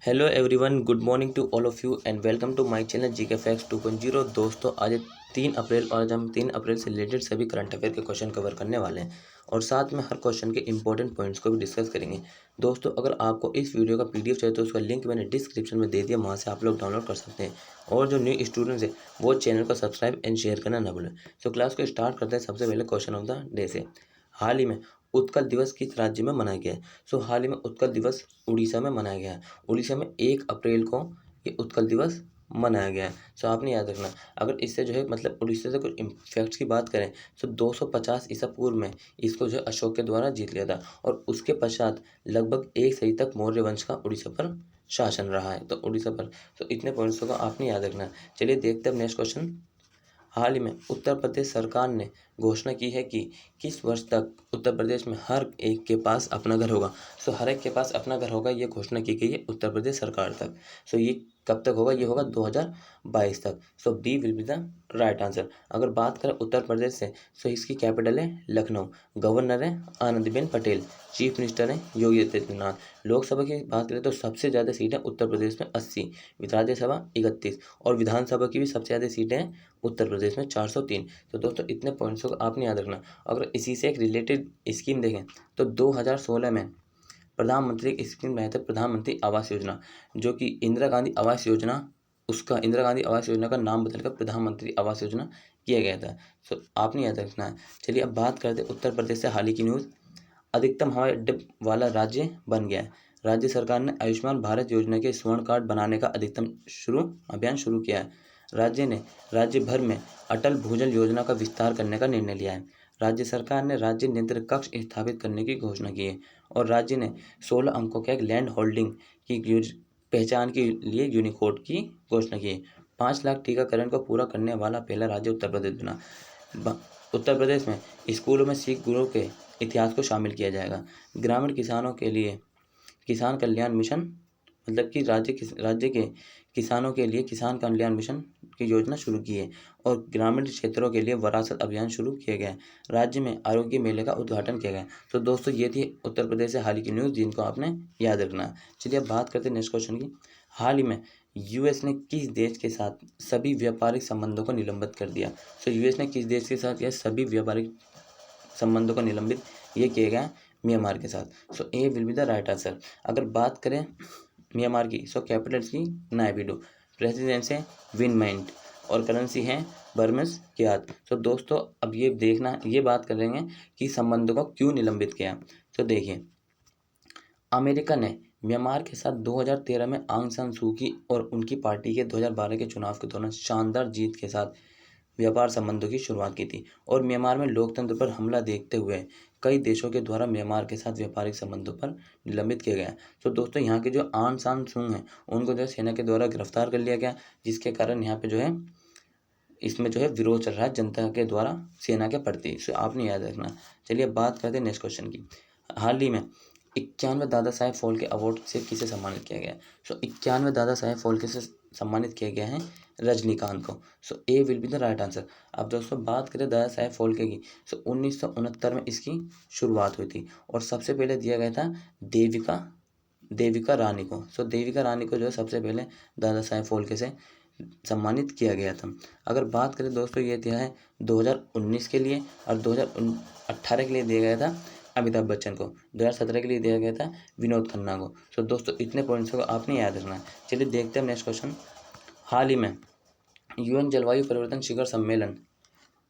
Hello everyone, good morning to all of you and welcome to my channel GK facts 2.0। दोस्तों, आज 3 अप्रैल और आज हम 3 अप्रैल से रिलेटेड सभी करंट अफेयर के क्वेश्चन कवर करने वाले हैं और साथ में हर क्वेश्चन के इंपॉर्टेंट पॉइंट्स को भी डिस्कस करेंगे। दोस्तों, अगर आपको इस वीडियो का पीडीएफ चाहिए तो उसका लिंक मैंने डिस्क्रिप्शन में दे दिया, वहाँ से आप लोग डाउनलोड कर सकते हैं। और जो न्यू स्टूडेंट्स हैं वो चैनल को सब्सक्राइब एंड शेयर करना ना भूलें। तो क्लास को स्टार्ट करते हैं सबसे पहले क्वेश्चन ऑफ द डे से। हाल ही में उत्कल दिवस किस राज्य में मनाया गया है? हाल ही में उत्कल दिवस उड़ीसा में मनाया गया है। उड़ीसा में 1 अप्रैल को ये उत्कल दिवस मनाया गया है। आपने याद रखना। अगर इससे जो है मतलब उड़ीसा से कुछ फैक्ट्स की बात करें तो 250 ईसा पूर्व में इसको जो है अशोक के द्वारा जीत लिया था और उसके पश्चात लगभग 1 सदी तक मौर्य वंश का उड़ीसा पर शासन रहा है। तो उड़ीसा पर इतने पॉइंट्स को आपने याद रखना। चलिए देखते हैं नेक्स्ट क्वेश्चन। हाल ही में उत्तर प्रदेश सरकार ने घोषणा की है कि किस वर्ष तक उत्तर प्रदेश में हर एक के पास अपना घर होगा। हर एक के पास अपना घर होगा, ये घोषणा की गई है उत्तर प्रदेश सरकार तक। ये कब तक होगा? ये होगा 2022 तक। B will be the right answer. अगर बात करें उत्तर प्रदेश से इसकी कैपिटल है लखनऊ, गवर्नर है आनंदीबेन पटेल, चीफ मिनिस्टर है योगी आदित्यनाथ। लोकसभा की बात करें तो सबसे ज़्यादा सीटें उत्तर प्रदेश में 80, राज्यसभा 31 और विधानसभा की भी सबसे ज़्यादा सीटें हैं उत्तर प्रदेश में 403। दोस्तों, इतने पॉइंट्स को आपने याद रखना। अगर इसी से एक रिलेटेड स्कीम देखें तो 2016 में प्रधानमंत्री की स्कीम में है प्रधानमंत्री आवास योजना, जो कि इंदिरा गांधी आवास योजना, उसका इंदिरा गांधी आवास योजना का नाम बदलकर प्रधानमंत्री आवास योजना किया गया था। आपने याद रखना है। चलिए अब बात करते हैं उत्तर प्रदेश से हाल ही की न्यूज़। अधिकतम हवाई अड्डे वाला राज्य बन गया है। राज्य सरकार ने आयुष्मान भारत योजना के स्वर्ण कार्ड बनाने का अभियान शुरू किया है। राज्य ने राज्य भर में अटल भूजल योजना का विस्तार करने का निर्णय लिया है। राज्य सरकार ने राज्य नियंत्रण कक्ष स्थापित करने की घोषणा की है और राज्य ने 16 अंकों के एक लैंड होल्डिंग की पहचान के लिए यूनिकोड की घोषणा की है। 5 लाख टीकाकरण को पूरा करने वाला पहला राज्य उत्तर प्रदेश बना। उत्तर प्रदेश में स्कूलों में सिख गुरुओं के इतिहास को शामिल किया जाएगा। ग्रामीण किसानों के लिए किसान कल्याण मिशन, मतलब कि राज्य के किसानों के लिए किसान कल्याण मिशन की योजना शुरू की है और ग्रामीण क्षेत्रों के लिए वरासत अभियान शुरू किया गया है। राज्य में आरोग्य मेले का उद्घाटन किया गया है। दोस्तों, ये थी उत्तर प्रदेश से हाल ही की न्यूज़ जिनको आपने याद रखना है। चलिए अब बात करते हैं नेक्स्ट क्वेश्चन की। हाल ही में यूएस ने किस देश के साथ सभी व्यापारिक संबंधों को निलंबित कर दिया? यूएस ने किस देश के साथ यह सभी व्यापारिक संबंधों को निलंबित ये किया गया? म्यांमार के साथ। A will be the right answer. अगर बात करें म्यांमार की कैपिटल की नायपिडो, प्रेसिडेंट है विन माइंट और करेंसी है बर्मेस क्यात। दोस्तों, अब ये देखना, ये बात करेंगे कि संबंधों को क्यों निलंबित किया। देखिए, अमेरिका ने म्यांमार के साथ 2013 में आंग सान सू की और उनकी पार्टी के 2012 के चुनाव के दौरान शानदार जीत के साथ व्यापार संबंधों की शुरुआत की थी और म्यांमार में लोकतंत्र पर हमला देखते हुए कई देशों के द्वारा म्यांमार के साथ व्यापारिक संबंधों पर निलंबित किया गया। दोस्तों, यहाँ के जो आंग सान सू हैं उनको जो है सेना के द्वारा गिरफ्तार कर लिया गया, जिसके कारण यहाँ पे जो है इसमें जो है विरोध चल रहा है जनता के द्वारा सेना के प्रति। आपने याद रखना। चलिए बात करते हैं नेक्स्ट क्वेश्चन की। हाल ही में 91 दादा साहेब फाल्के अवार्ड से किसे सम्मानित किया गया है? 91 दादा साहेब फाल्के से सम्मानित किया गया है रजनीकांत को। A will be the right answer. अब दोस्तों, बात करें दादा साहेब फाल्के की, 1969 में इसकी शुरुआत हुई थी और सबसे पहले दिया गया था देविका रानी को। देविका रानी को जो है सबसे पहले दादा साहेब फाल्के से सम्मानित किया गया था। अगर बात करें दोस्तों, ये दिया है 2019 के लिए और 2018 के लिए दिया गया था अमिताभ बच्चन को, 2017 के लिए दिया गया था विनोद खन्ना को। दोस्तों, इतने पॉइंट्स को आपने याद रखना है। चलिए देखते हैं नेक्स्ट क्वेश्चन। हाल ही में यूएन जलवायु परिवर्तन शिखर सम्मेलन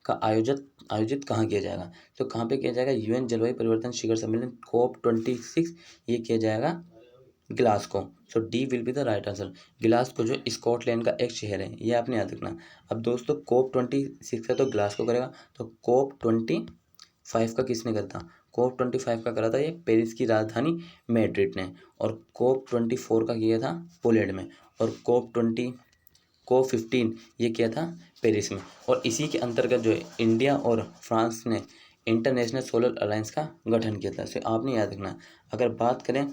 का आयोजित कहाँ किया जाएगा? कहाँ पे किया जाएगा? यूएन जलवायु परिवर्तन शिखर सम्मेलन COP26 ये किया जाएगा Glasgow. D will be the right answer. Glasgow जो स्कॉटलैंड का एक शहर है, ये आपने याद रखना। अब दोस्तों, COP26 है तो ग्लासगो करेगा, तो COP25 का किसने करा था? COP25 का करा था ये पेरिस की राजधानी मैड्रिड ने और COP24 का किया था पोलैंड में और COP15 ये किया था पेरिस में। और इसी के अंतर्गत जो है इंडिया और फ्रांस ने इंटरनेशनल सोलर अलायंस का गठन किया था। आपने याद रखना। अगर बात करें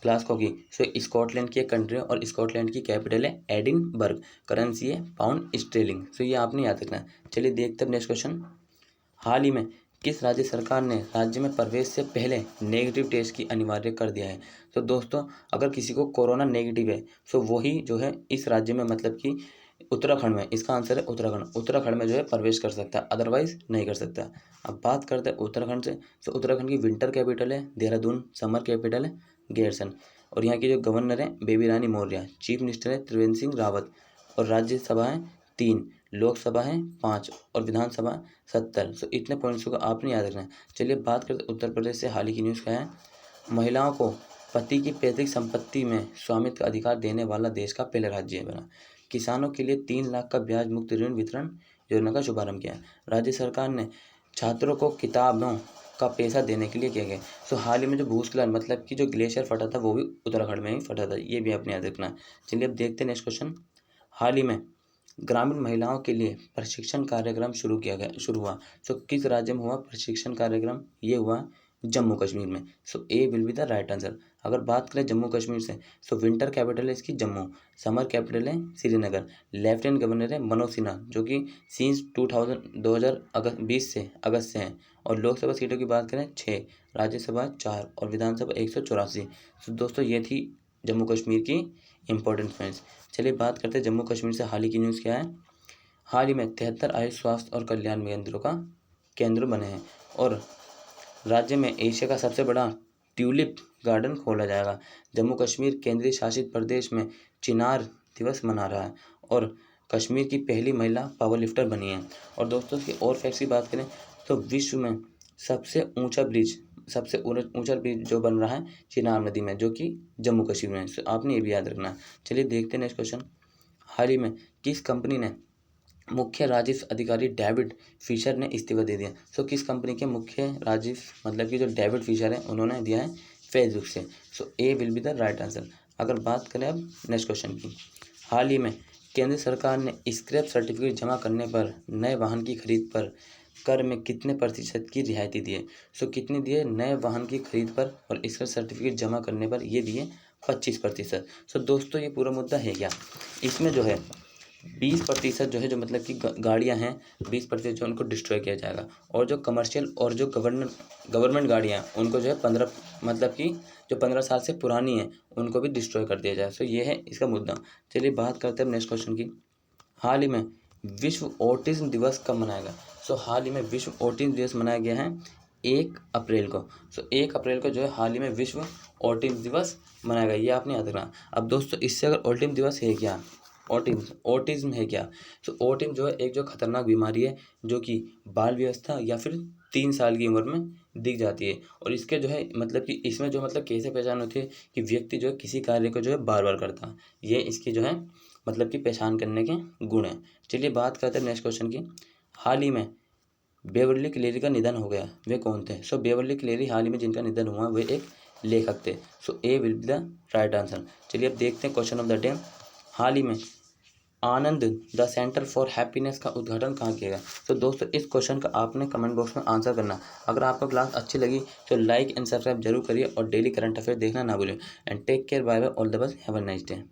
ग्लासगो की, स्कॉटलैंड की एक कंट्री है और स्कॉटलैंड की कैपिटल है एडिनबर्ग, करेंसी है पाउंड स्टर्लिंग। ये आपने याद रखना है। चलिए देखते हैं नेक्स्ट क्वेश्चन। हाल ही में किस राज्य सरकार ने राज्य में प्रवेश से पहले नेगेटिव टेस्ट की अनिवार्य कर दिया है? तो दोस्तों अगर किसी को कोरोना नेगेटिव है तो वही जो है इस राज्य में मतलब कि उत्तराखंड में, इसका आंसर है उत्तराखंड। उत्तराखंड में जो है प्रवेश कर सकता है, अदरवाइज नहीं कर सकता। अब बात करते हैं उत्तराखंड से। तो उत्तराखंड की विंटर कैपिटल है देहरादून, समर कैपिटल है गैरसन, और यहाँ की जो गवर्नर है बेबी रानी मौर्य, चीफ मिनिस्टर है त्रिवेंद्र सिंह रावत, और राज्यसभा है 3, लोकसभा है 5 और विधानसभा 70। सो इतने पॉइंट्स को आपने याद रखना है। चलिए बात करते हैं उत्तर प्रदेश से। हाल ही की न्यूज़ क्या है? महिलाओं को पति की पैतृक संपत्ति में स्वामित्व का अधिकार देने वाला देश का पहला राज्य बना। किसानों के लिए 3 लाख का ब्याज मुक्त ऋण वितरण योजना का शुभारंभ किया। राज्य सरकार ने छात्रों को किताबों का पैसा देने के लिए किया गया। सो हाल ही में जो भूस्खलन मतलब कि जो ग्लेशियर फटा था वो भी उत्तराखंड में ही फटा था, ये भी आपने याद रखना है। चलिए अब देखते हैं नेक्स्ट क्वेश्चन। हाल ही में ग्रामीण महिलाओं के लिए प्रशिक्षण कार्यक्रम शुरू हुआ। सो किस राज्य में हुआ प्रशिक्षण कार्यक्रम? ये हुआ जम्मू कश्मीर में। So A will be the right answer. अगर बात करें जम्मू कश्मीर से, सो विंटर कैपिटल है इसकी जम्मू, समर कैपिटल है श्रीनगर, लेफ्टिनेंट गवर्नर है मनोज सिन्हा जो कि सीन्स 2020 से अगस्त से हैं, और लोकसभा सीटों की बात करें 6, राज्यसभा 4 और विधानसभा 184। तो दोस्तों ये थी जम्मू कश्मीर की इंपॉर्टेंट पॉइंट्स। चलिए बात करते हैं जम्मू कश्मीर से। हाल ही की न्यूज़ क्या है? हाल ही में 73 आयुष स्वास्थ्य और कल्याण केंद्र बने हैं, और राज्य में एशिया का सबसे बड़ा ट्यूलिप गार्डन खोला जाएगा। जम्मू कश्मीर केंद्रीय शासित प्रदेश में चिनार दिवस मना रहा है, और कश्मीर की पहली महिला पावर लिफ्टर बनी है। और दोस्तों की और फैक्ट्स की बात करें तो विश्व में सबसे ऊंचा ब्रिज जो बन रहा है चिनाब नदी में, जो कि जम्मू कश्मीर में है। तो आपने ये भी याद रखना है। चलिए देखते हैं नेक्स्ट क्वेश्चन। हाल ही में किस कंपनी ने मुख्य राजस्व अधिकारी डेविड फिशर ने इस्तीफा दे दिया? सो किस कंपनी के मुख्य राजस्व मतलब कि जो डेविड फिशर है उन्होंने दिया है फेसबुक से। So A will be the right answer. अगर बात करें अब नेक्स्ट क्वेश्चन की। हाल ही में केंद्र सरकार ने स्क्रैप सर्टिफिकेट जमा करने पर नए वाहन की खरीद पर कर में कितने प्रतिशत की रियायती दी है? सो कितनी दी है नए वाहन की खरीद पर और स्क्रैप सर्टिफिकेट जमा करने पर? ये दिए 25%। सो दोस्तों ये पूरा मुद्दा है क्या? इसमें जो है 20% जो है जो मतलब कि गाड़ियाँ हैं 20% जो उनको डिस्ट्रॉय किया जाएगा, और जो कमर्शियल और जो गवर्नमेंट गाड़ियाँ हैं उनको जो है 15 मतलब कि जो 15 साल से पुरानी है उनको भी डिस्ट्रॉय कर दिया जाए। सो ये है इसका मुद्दा। चलिए बात करते हैं नेक्स्ट क्वेश्चन की। हाल ही में विश्व ऑटिज्म दिवस कब मनाया गया? सो हाल ही में विश्व ऑटिज्म दिवस मनाया गया है 1 अप्रैल को। सो 1 अप्रैल को जो है हाल ही में विश्व ऑटिज्म दिवस मनाया गया, ये आपने याद रखना। अब दोस्तों इससे अगर ऑटिज्म दिवस है क्या, ऑटिज्म है क्या? सो ऑटिज्म जो है एक जो खतरनाक बीमारी है जो कि बाल व्यवस्था या फिर 3 साल की उम्र में दिख जाती है, और इसके जो है मतलब कि इसमें जो मतलब कैसे पहचान होती है कि व्यक्ति जो है किसी कार्य को जो है बार बार करता है, ये इसकी जो है मतलब कि पहचान करने के गुण हैं। चलिए बात करते हैं नेक्स्ट क्वेश्चन की। हाल ही में बेवर्ली क्लेरी का निधन हो गया, वे कौन थे? सो बेवर्ली क्लेरी हाल ही में जिनका निधन हुआ वे एक लेखक थे। So A will be the right answer. चलिए अब देखते हैं क्वेश्चन ऑफ द डे। हाल ही में Anand the centre for happiness का उद्घाटन कहाँ किया गया? तो दोस्तों इस क्वेश्चन का आपने कमेंट बॉक्स में आंसर करना। अगर आपको क्लास अच्छी लगी तो लाइक एंड सब्सक्राइब जरूर करिए, और डेली करंट अफेयर देखना ना भूलिए। And take care, bye bye, all the best, have a nice day.